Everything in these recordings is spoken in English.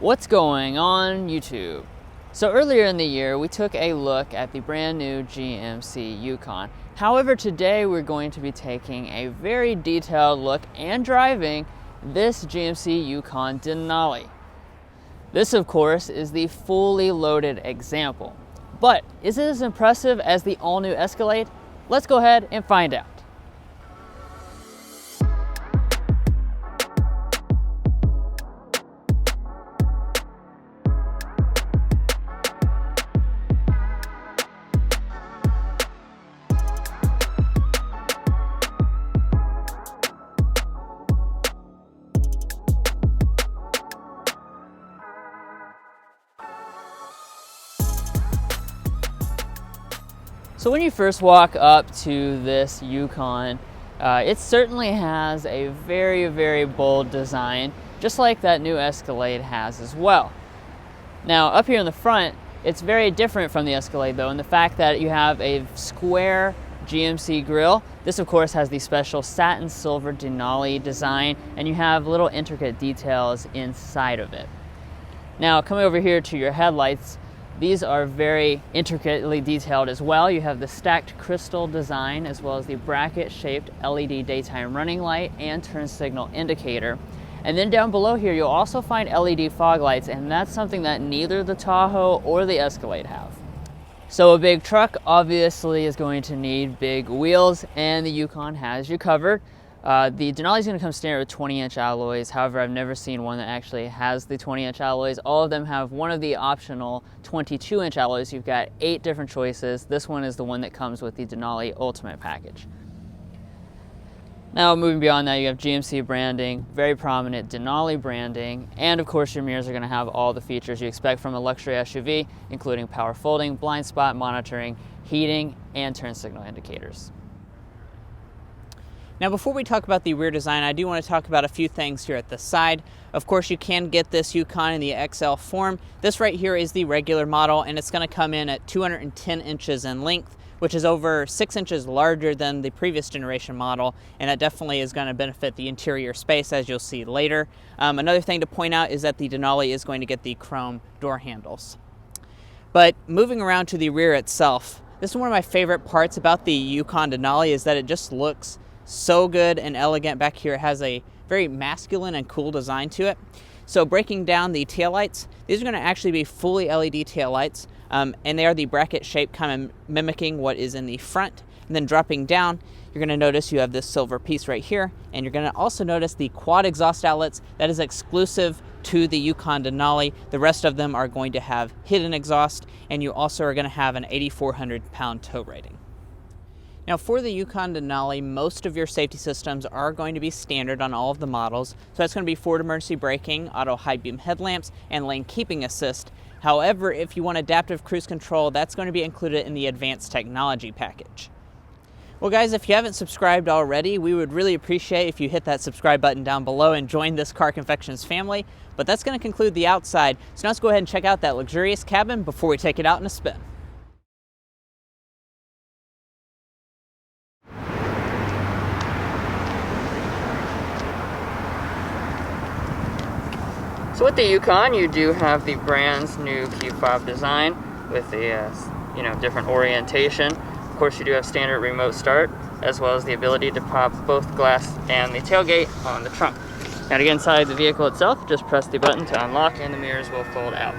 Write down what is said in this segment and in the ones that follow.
What's going on YouTube? So earlier in the year we took a look at the brand new GMC Yukon. However, today we're going to be taking a very detailed look and driving this GMC Yukon Denali. This of course is the fully loaded example. But is it as impressive as the all-new Escalade? Let's go ahead and find out. So when you first walk up to this Yukon, it certainly has a very bold design, just like that new Escalade has as well. Now up here in the front, it's very different from the Escalade though, in the fact that you have a square GMC grille. This of course has the special satin silver Denali design, and you have little intricate details inside of it. Now coming over here to your headlights, these are very intricately detailed as well. You have the stacked crystal design as well as the bracket-shaped LED daytime running light and turn signal indicator. And then down below here, you'll also find LED fog lights, and that's something that neither the Tahoe or the Escalade have. So a big truck obviously is going to need big wheels, and the Yukon has you covered. The Denali is going to come standard with 20-inch alloys. However, I've never seen one that actually has the 20-inch alloys. All of them have one of the optional 22-inch alloys. You've got 8 different choices. This one is the one that comes with the Denali Ultimate package. Now, moving beyond that, you have GMC branding, very prominent Denali branding, and of course your mirrors are going to have all the features you expect from a luxury SUV, including power folding, blind spot monitoring, heating, and turn signal indicators. Now before we talk about the rear design, I do want to talk about a few things here at the side. Of course, you can get this Yukon in the XL form. This right here is the regular model, and it's going to come in at 210 inches in length, which is over 6 inches larger than the previous generation model, and that definitely is going to benefit the interior space, as you'll see later. Another thing to point out is that the Denali is going to get the chrome door handles. But moving around to the rear itself, this is one of my favorite parts about the Yukon Denali, is that it just looks so good and elegant back here. It has a very masculine and cool design to it. So breaking down the taillights, these are going to actually be fully LED taillights, and they are the bracket shape, kind of mimicking what is in the front. And then dropping down, you're going to notice you have this silver piece right here, and you're going to also notice the quad exhaust outlets. That is exclusive to the Yukon Denali. The rest of them are going to have hidden exhaust, and you also are going to have an 8,400 pound tow rating. Now for the Yukon Denali, most of your safety systems are going to be standard on all of the models. So that's going to be forward emergency braking, auto high beam headlamps, and lane keeping assist. However, if you want adaptive cruise control, that's going to be included in the advanced technology package. Well guys, if you haven't subscribed already, we would really appreciate if you hit that subscribe button down below and join this Car Confections family. But that's going to conclude the outside. So now let's go ahead and check out that luxurious cabin before we take it out in a spin. So with the Yukon, you do have the brand's new key fob design with the different orientation. Of course, you do have standard remote start, as well as the ability to pop both glass and the tailgate on the trunk. Now to get inside the vehicle itself, just press the button to unlock and the mirrors will fold out.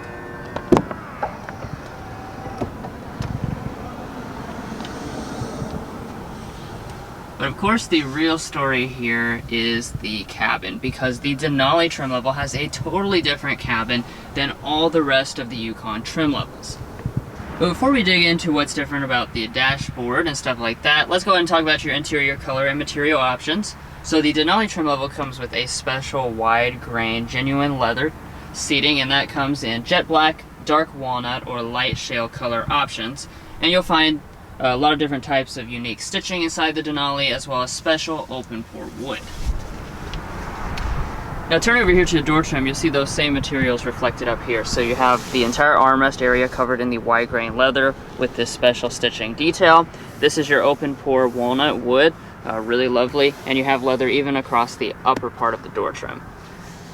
But of course the real story here is the cabin, because the Denali trim level has a totally different cabin than all the rest of the Yukon trim levels. But before we dig into what's different about the dashboard and stuff like that, let's go ahead and talk about your interior color and material options. So the Denali trim level comes with a special wide grain genuine leather seating, and that comes in jet black, dark walnut, or light shale color options. And you'll find a lot of different types of unique stitching inside the Denali, as well as special open pore wood. Now turn over here to the door trim, you'll see those same materials reflected up here. So you have the entire armrest area covered in the wide grain leather with this special stitching detail. This is your open pore walnut wood, really lovely, and you have leather even across the upper part of the door trim.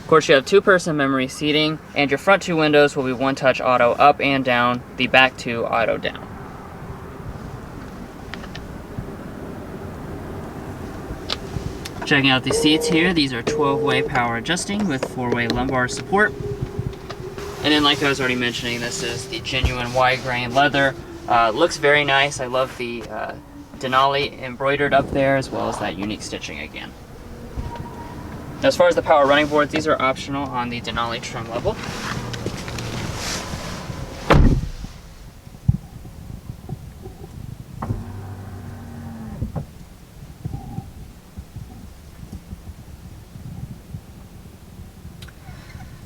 Of course, you have 2-person memory seating, and your front 2 windows will be one-touch auto up and down, the back 2 auto down. Checking out the seats here, these are 12-way power adjusting with 4-way lumbar support. And then, like I was already mentioning, this is the genuine wide grain leather. Looks very nice. I love the Denali embroidered up there, as well as that unique stitching again. Now, as far as the power running boards, these are optional on the Denali trim level.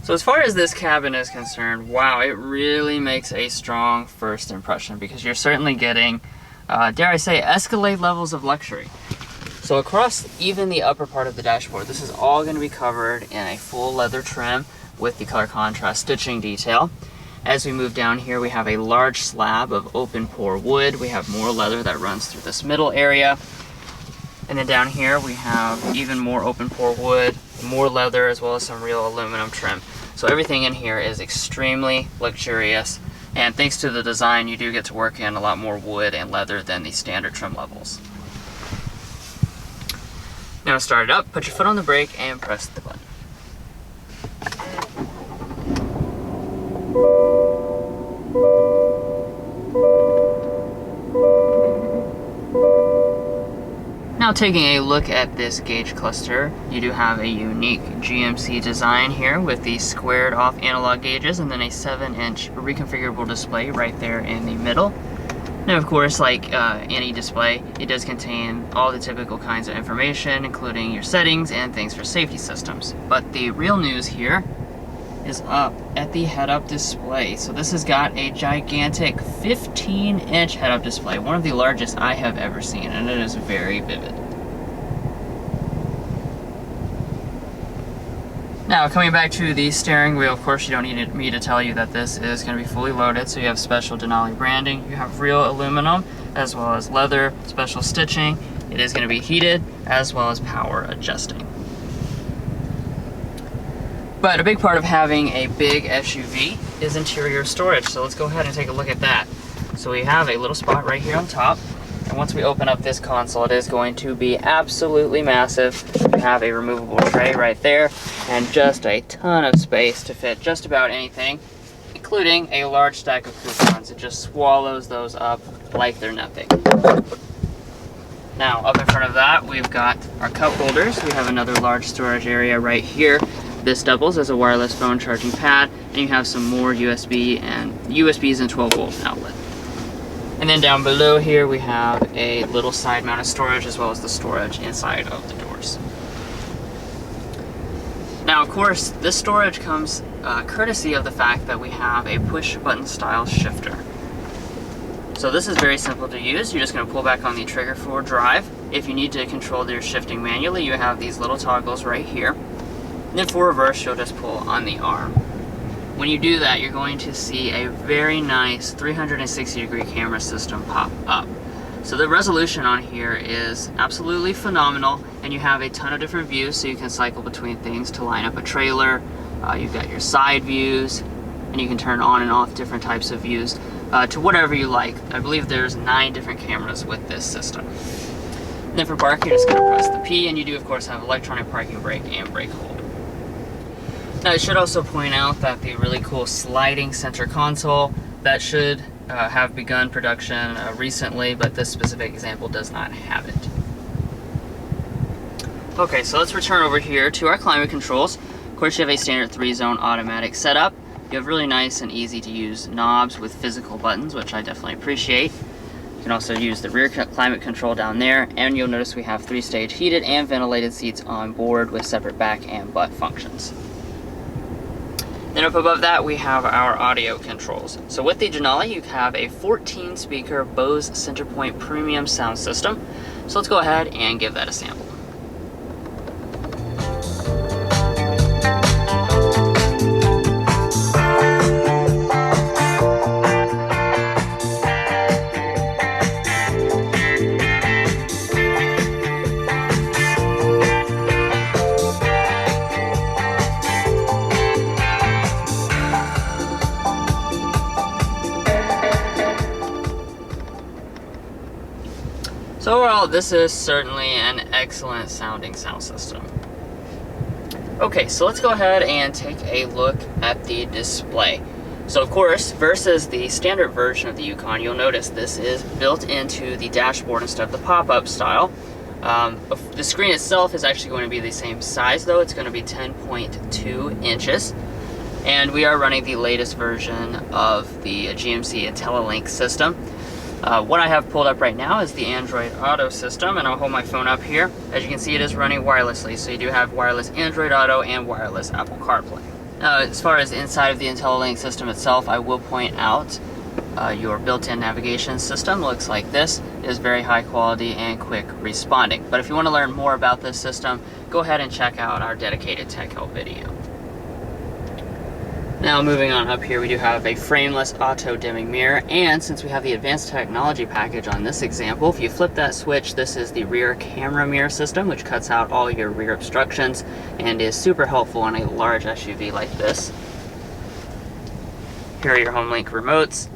So as far as this cabin is concerned, wow, it really makes a strong first impression, because you're certainly getting, dare I say, Escalade levels of luxury. So across even the upper part of the dashboard, this is all going to be covered in a full leather trim with the color contrast stitching detail. As we move down here, we have a large slab of open pore wood. We have more leather that runs through this middle area. And then down here we have even more open pore wood, more leather, as well as some real aluminum trim. So everything in here is extremely luxurious, and thanks to the design, you do get to work in a lot more wood and leather than the standard trim levels. Now to start it up, put your foot on the brake and press the button. Now taking a look at this gauge cluster, you do have a unique GMC design here with the squared off analog gauges and then a 7-inch reconfigurable display right there in the middle. Now, of course, like any display, it does contain all the typical kinds of information, including your settings and things for safety systems. But the real news here is up at the head-up display. So this has got a gigantic 15-inch head-up display, one of the largest I have ever seen, and it is very vivid. Now, coming back to the steering wheel, of course, you don't need me to tell you that this is going to be fully loaded. So you have special Denali branding, you have real aluminum, as well as leather, special stitching. It is going to be heated, as well as power adjusting. But a big part of having a big SUV is interior storage. So let's go ahead and take a look at that. So we have a little spot right here on top. And once we open up this console, it is going to be absolutely massive. We have a removable tray right there and just a ton of space to fit just about anything, including a large stack of coupons. It just swallows those up like they're nothing. Now, up in front of that, we've got our cup holders. We have another large storage area right here. This doubles as a wireless phone charging pad, and you have some more USBs and 12-volt outlet. And then down below here we have a little side mounted storage, as well as the storage inside of the doors. Now, of course, this storage comes courtesy of the fact that we have a push button style shifter. So this is very simple to use. You're just going to pull back on the trigger for drive. If you need to control your shifting manually, you have these little toggles right here. And then for reverse, you'll just pull on the arm. When you do that, you're going to see a very nice 360-degree camera system pop up. So the resolution on here is absolutely phenomenal, and you have a ton of different views, so you can cycle between things to line up a trailer. You've got your side views, and you can turn on and off different types of views to whatever you like. I believe there's 9 different cameras with this system. And then for park, you're just going to press the P, and you do, of course, have electronic parking brake and brake hold. Now, I should also point out that the really cool sliding center console, that should have begun production recently, but this specific example does not have it. Okay, so let's return over here to our climate controls. Of course, you have a standard 3-zone automatic setup. You have really nice and easy to use knobs with physical buttons, which I definitely appreciate. You can also use the rear climate control down there, and you'll notice we have 3-stage heated and ventilated seats on board with separate back and butt functions. Then up above that, we have our audio controls. So with the Denali, you have a 14-speaker Bose Centerpoint premium sound system. So let's go ahead and give that a sample. So overall, this is certainly an excellent sounding sound system. Okay, so let's go ahead and take a look at the display. So of course, versus the standard version of the Yukon, you'll notice this is built into the dashboard instead of the pop-up style. The screen itself is actually going to be the same size though. It's going to be 10.2 inches. And we are running the latest version of the GMC IntelliLink system. What I have pulled up right now is the Android Auto system, and I'll hold my phone up here. As you can see, it is running wirelessly, so you do have wireless Android Auto and wireless Apple CarPlay. Now, as far as inside of the IntelliLink system itself, I will point out your built-in navigation system looks like this. It is very high quality and quick responding. But if you want to learn more about this system, go ahead and check out our dedicated tech help video. Now moving on up here, we do have a frameless auto dimming mirror, and since we have the advanced technology package on this example, if you flip that switch, this is the rear camera mirror system, which cuts out all your rear obstructions and is super helpful on a large SUV like this. Here are your home link remotes,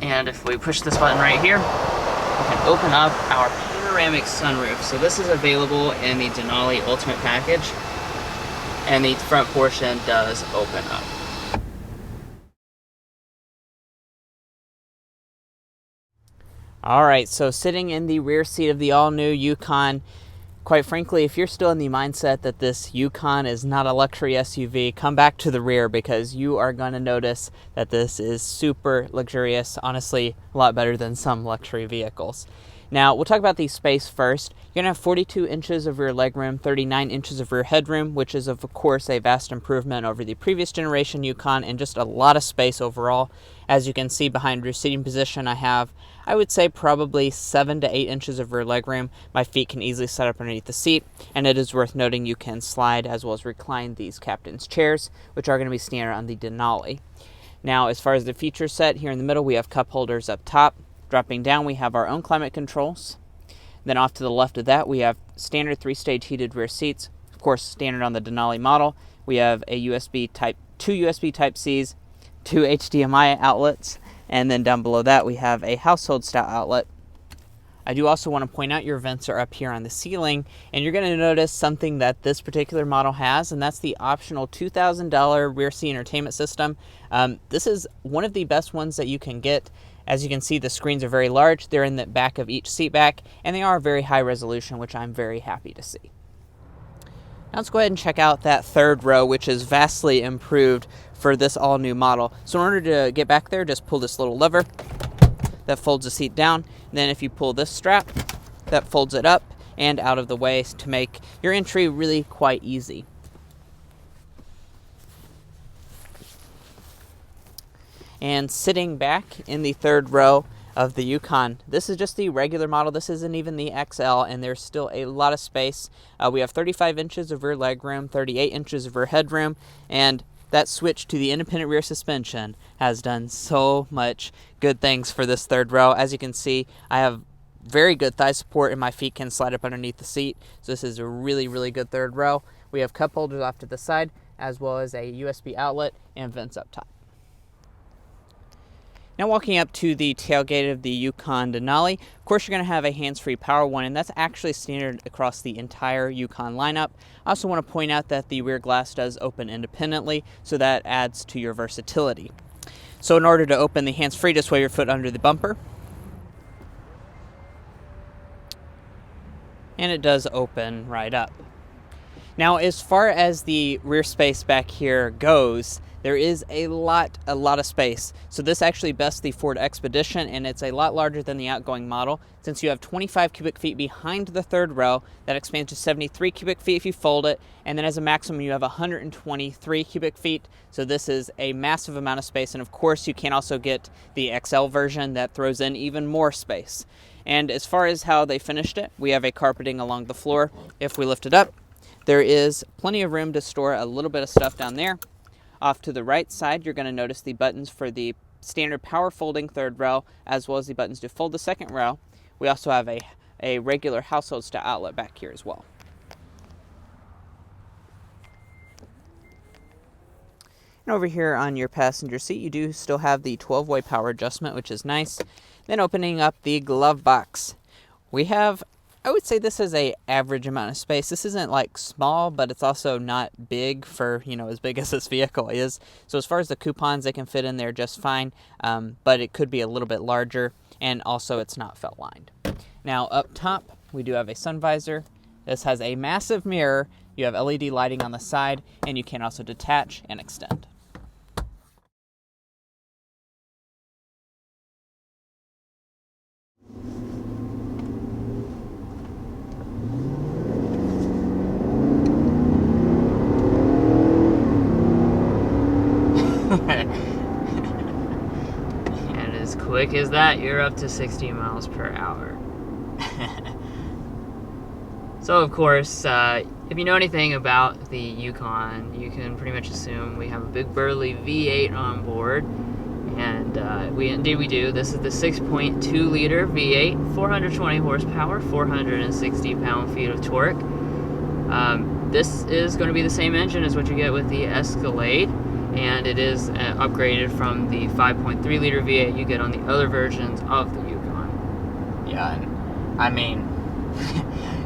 and if we push this button right here, we can open up our panoramic sunroof. So this is available in the Denali Ultimate package, and the front portion does open up. All right, so sitting in the rear seat of the all-new Yukon, quite frankly, if you're still in the mindset that this Yukon is not a luxury SUV, come back to the rear because you are going to notice that this is super luxurious, honestly, a lot better than some luxury vehicles. Now, we'll talk about the space first. You're going to have 42 inches of rear legroom, 39 inches of rear headroom, which is, of course, a vast improvement over the previous generation Yukon, and just a lot of space overall. As you can see behind rear seating position, I would say probably 7 to 8 inches of rear legroom. My feet can easily set up underneath the seat, and it is worth noting you can slide as well as recline these captain's chairs, which are going to be standard on the Denali. Now, as far as the feature set, here in the middle we have cup holders up top. Dropping down, we have our own climate controls. Then off to the left of that, we have standard 3-stage heated rear seats. Of course, standard on the Denali model. We have two USB Type-Cs, 2 HDMI outlets, and then down below that, we have a household style outlet. I do also want to point out your vents are up here on the ceiling, and you're going to notice something that this particular model has, and that's the optional $2,000 rear seat entertainment system. This is one of the best ones that you can get. As you can see, the screens are very large. They're in the back of each seat back, and they are very high resolution, which I'm very happy to see. Now let's go ahead and check out that third row, which is vastly improved for this all-new model. So in order to get back there, just pull this little lever that folds the seat down. And then if you pull this strap, that folds it up and out of the way to make your entry really quite easy. And sitting back in the third row of the Yukon, this is just the regular model. This isn't even the XL, and there's still a lot of space. We have 35 inches of rear legroom, 38 inches of rear headroom, and that switch to the independent rear suspension has done so much good things for this third row. As you can see, I have very good thigh support, and my feet can slide up underneath the seat. So this is a really, really good third row. We have cup holders off to the side, as well as a USB outlet and vents up top. Now walking up to the tailgate of the Yukon Denali, of course you're going to have a hands-free power one, and that's actually standard across the entire Yukon lineup. I also want to point out that the rear glass does open independently, so that adds to your versatility. So in order to open the hands-free, just wave your foot under the bumper. And it does open right up. Now as far as the rear space back here goes, there is a lot of space. So this actually bests the Ford Expedition, and it's a lot larger than the outgoing model. Since you have 25 cubic feet behind the third row, that expands to 73 cubic feet if you fold it, and then as a maximum you have 123 cubic feet. So this is a massive amount of space, and of course you can also get the XL version that throws in even more space. And as far as how they finished it, we have a carpeting along the floor. If we lift it up, there is plenty of room to store a little bit of stuff down there. Off to the right side, you're going to notice the buttons for the standard power folding third row, as well as the buttons to fold the second row. We also have a regular household style outlet back here as well. And over here on your passenger seat, you do still have the 12-way power adjustment, which is nice. Then opening up the glove box. We have, I would say this is a average amount of space. This isn't like small, but it's also not big for, you know, as big as this vehicle is. So as far as the coupons, they can fit in there just fine, but it could be a little bit larger, and also it's not felt lined. Now up top, we do have a sun visor. This has a massive mirror. You have LED lighting on the side, and you can also detach and extend. And as quick as that, you're up to 60 miles per hour. So of course, if you know anything about the Yukon, you can pretty much assume we have a big burly V8 on board. And we do. This is the 6.2 liter V8, 420 horsepower, 460 pound-feet of torque. This is going to be the same engine as what you get with the Escalade, and it is upgraded from the 5.3 liter V8 you get on the other versions of the Yukon. Yeah, and I mean,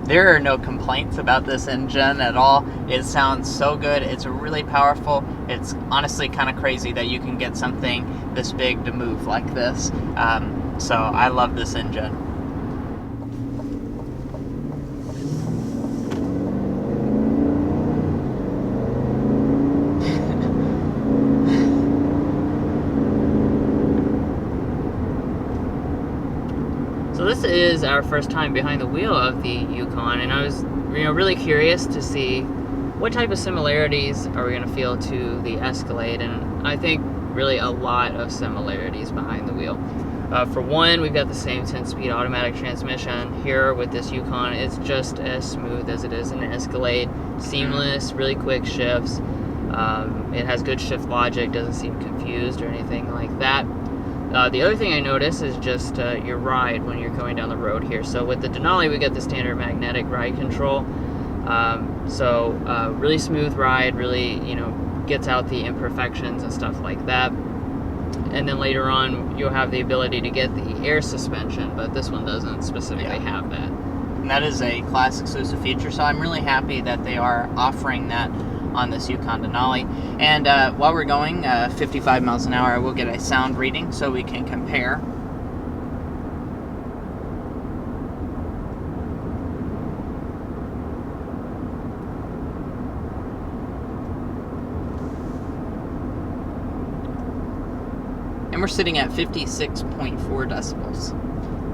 there are no complaints about this engine at all. It sounds so good. It's really powerful. It's honestly kind of crazy that you can get something this big to move like this. So I love this engine. So this is our first time behind the wheel of the Yukon, and I was, really curious to see what type of similarities are we going to feel to the Escalade, and I think really a lot of similarities behind the wheel. For one, we've got the same 10-speed automatic transmission. Here with this Yukon, it's just as smooth as it is in the Escalade. Seamless, really quick shifts. It has good shift logic, doesn't seem confused or anything like that. The other thing I notice is just your ride when you're going down the road here. So with the Denali, we got the standard magnetic ride control. Really smooth ride, really, gets out the imperfections and stuff like that. And then later on, you'll have the ability to get the air suspension, but this one doesn't specifically have that. And that is a class exclusive feature, so I'm really happy that they are offering that on this Yukon Denali. And while we're going 55 miles an hour, I will get a sound reading so we can compare. And we're sitting at 56.4 decibels.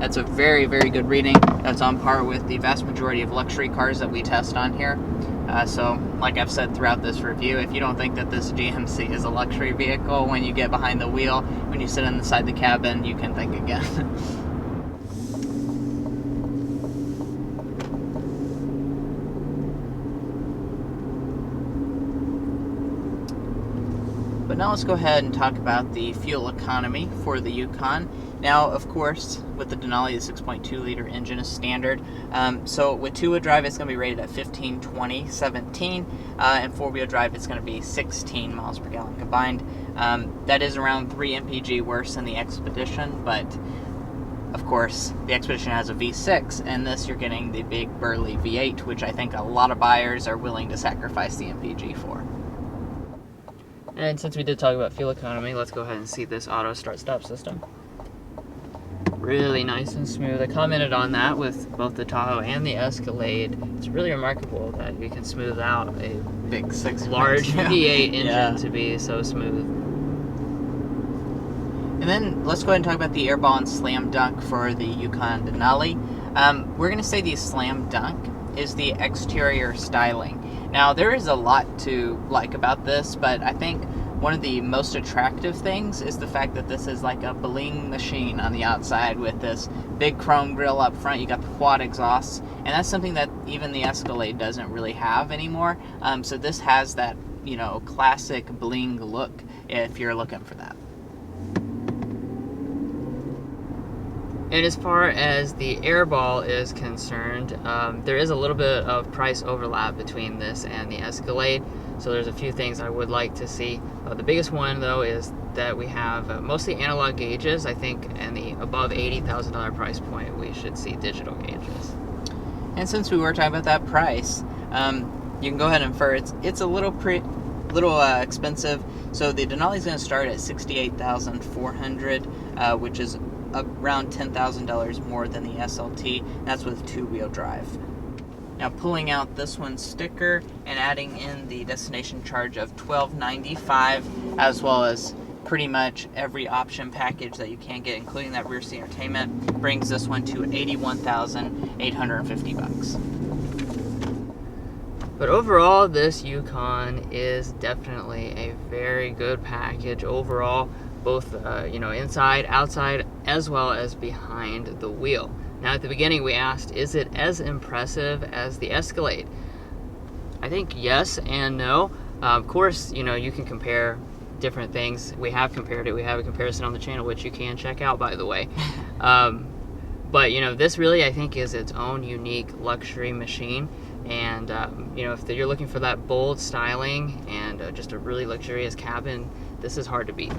That's a very, very good reading. That's on par with the vast majority of luxury cars that we test on here. So, like I've said throughout this review, if you don't think that this GMC is a luxury vehicle when you get behind the wheel, when you sit inside the cabin, you can think again. But now let's go ahead and talk about the fuel economy for the Yukon. Now, of course, with the Denali, the 6.2 liter engine is standard. So with two-wheel drive, it's going to be rated at 15, 20, 17. And four-wheel drive, it's going to be 16 miles per gallon combined. That is around 3 mpg worse than the Expedition, but of course, the Expedition has a V6, and this you're getting the big burly V8, which I think a lot of buyers are willing to sacrifice the mpg for. And since we did talk about fuel economy, let's go ahead and see this auto start-stop system. Really nice and smooth. I commented on that with both the Tahoe and the Escalade. It's really remarkable that you can smooth out a Big large V8 engine to be so smooth. And then let's go ahead and talk about the airball and slam dunk for the Yukon Denali. We're going to say the slam dunk is the exterior styling. Now, there is a lot to like about this, but I think one of the most attractive things is the fact that this is like a bling machine on the outside with this big chrome grille up front. You got the quad exhausts, and that's something that even the Escalade doesn't really have anymore. So this has that, classic bling look if you're looking for that. And as far as the airball is concerned, there is a little bit of price overlap between this and the Escalade. So there's a few things I would like to see. The biggest one though is that we have mostly analog gauges. I think in the above $80,000 price point we should see digital gauges. And since we were talking about that price, you can go ahead and infer it's a little expensive. So the Denali is going to start at $68,400, which is around $10,000 more than the SLT. That's with two-wheel drive. Now pulling out this one's sticker and adding in the destination charge of $12.95, as well as pretty much every option package that you can get, including that rear seat entertainment, brings this one to $81,850. But overall, this Yukon is definitely a very good package overall, both inside, outside, as well as behind the wheel. Now at the beginning we asked, is it as impressive as the Escalade? I think yes and no. Of course, you can compare different things. We have compared it. We have a comparison on the channel, which you can check out, by the way. But this really, I think, is its own unique luxury machine. And if you're looking for that bold styling and just a really luxurious cabin, this is hard to beat.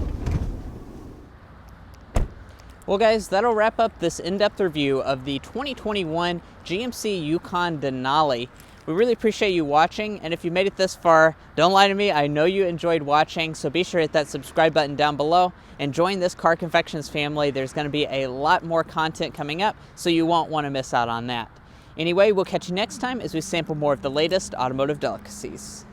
Well guys, that'll wrap up this in-depth review of the 2021 GMC Yukon Denali. We really appreciate you watching, and if you made it this far, don't lie to me, I know you enjoyed watching, so be sure to hit that subscribe button down below and join this Car Confections family. There's going to be a lot more content coming up, so you won't want to miss out on that. Anyway, we'll catch you next time as we sample more of the latest automotive delicacies.